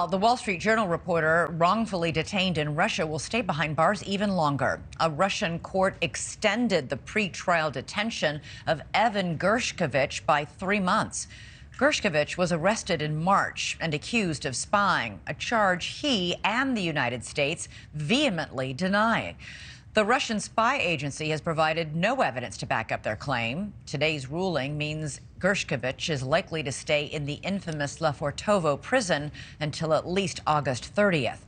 The Wall Street Journal reporter wrongfully detained in Russia will stay behind bars even longer. A Russian court extended the pre-trial detention of Evan Gershkovich by 3 months. Gershkovich was arrested in March and accused of spying, a charge he and the United States vehemently deny. The Russian spy agency has provided no evidence to back up their claim. Today's ruling means Gershkovich is likely to stay in the infamous Lefortovo prison until at least August 30th.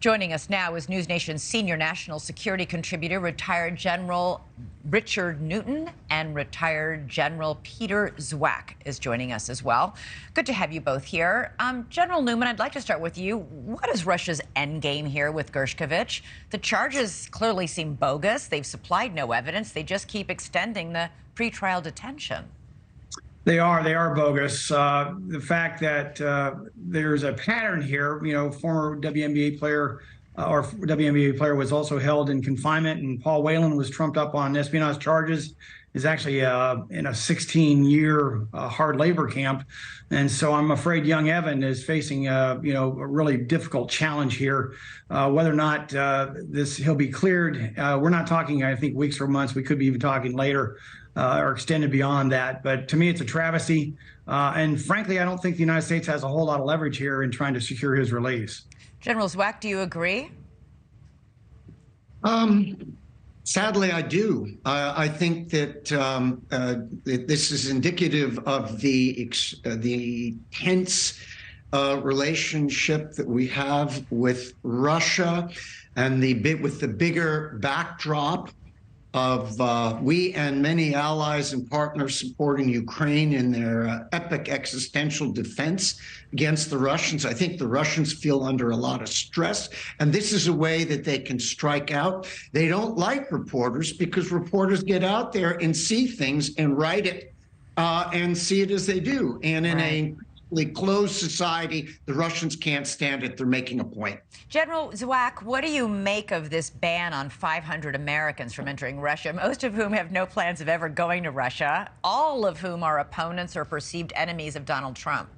Joining us now is NewsNation's senior national security contributor, retired General Richard Newton, and retired General Peter Zwack is joining us as well. Good to have you both here. General Newman, I'd like to start with you. What is Russia's endgame here with Gershkovich? The charges clearly seem bogus. They've supplied no evidence. They just keep extending the pretrial detention. They are bogus. The fact that there's a pattern here, former WNBA player was also held in confinement, and Paul Whelan was trumped up on espionage charges, is actually in a 16-year hard labor camp. And so I'm afraid young Evan is facing a really difficult challenge here. Whether or not he'll be cleared, we're not talking, I think, weeks or months. We could be even talking later or extended beyond that. But to me, it's a travesty. And frankly, I don't think the United States has a whole lot of leverage here in trying to secure his release. General Zwack, do you agree? Sadly, I do. I think that this is indicative of the tense relationship that we have with Russia, and with the bigger backdrop of we and many allies and partners supporting Ukraine in their epic existential defense against the Russians. I think the Russians feel under a lot of stress, and this is a way that they can strike out. They don't like reporters because reporters get out there and see things and write it and see it as they do. And in a closed society, the Russians can't stand it. They're making a point. General Zwack, what do you make of this ban on 500 Americans from entering Russia, most of whom have no plans of ever going to Russia, all of whom are opponents or perceived enemies of Donald Trump?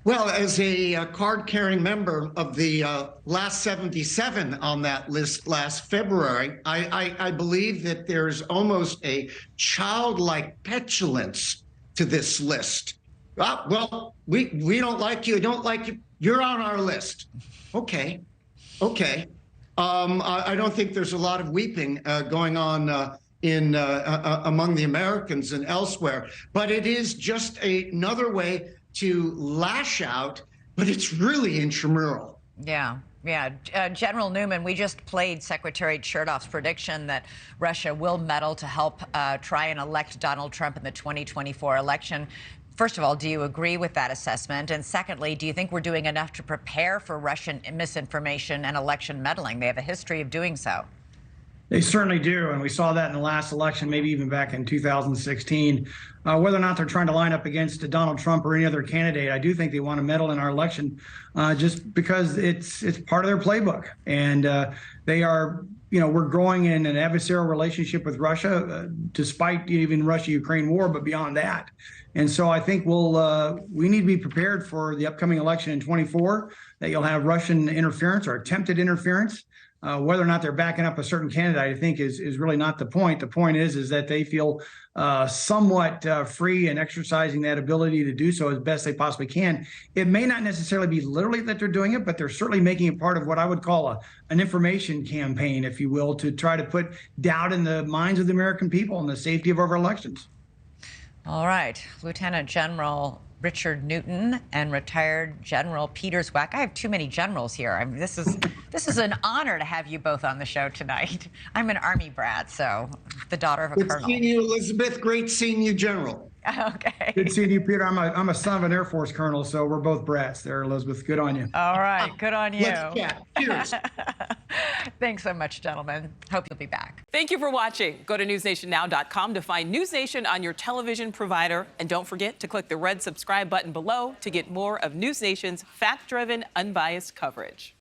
Well, as a card-carrying member of the last 77 on that list last February, I believe that there's almost a childlike petulance to this list. Well, we don't like you. Don't like you. You're on our list. Okay. I don't think there's a lot of weeping going on among the Americans and elsewhere, but it is just another way to lash out. But it's really intramural. Yeah. General Newman, we just played Secretary Chertoff's prediction that Russia will meddle to help try and elect Donald Trump in the 2024 election. First of all, do you agree with that assessment? And secondly, do you think we're doing enough to prepare for Russian misinformation and election meddling? They have a history of doing so. They certainly do, and we saw that in the last election, maybe even back in 2016. Whether or not they're trying to line up against Donald Trump or any other candidate, I do think they want to meddle in our election just because it's part of their playbook. And they are, we're growing in an adversarial relationship with Russia, despite even Russia-Ukraine war, but beyond that. And so I think we need to be prepared for the upcoming election in 24, that you'll have Russian interference or attempted interference. Whether or not they're backing up a certain candidate, I think is really not the point. The point is that they feel somewhat free in exercising that ability to do so as best they possibly can. It may not necessarily be literally that they're doing it, but they're certainly making it part of what I would call an information campaign, if you will, to try to put doubt in the minds of the American people and the safety of our elections. All right. Lieutenant General Richard Newton and retired General Peter Zwack. I have too many generals here. I mean, this is an honor to have you both on the show tonight. I'm an Army brat, so the daughter of a colonel. Good seeing you, Elizabeth. Great seeing you, General. Okay. Good seeing you, Peter. I'm a son of an Air Force colonel, so we're both brats there, Elizabeth. Good on you. All right. Good on you. Let's chat. Cheers. Thanks so much, gentlemen. Hope you'll be back. Thank you for watching. Go to newsnationnow.com to find NewsNation on your television provider. And don't forget to click the red subscribe button below to get more of NewsNation's fact-driven, unbiased coverage.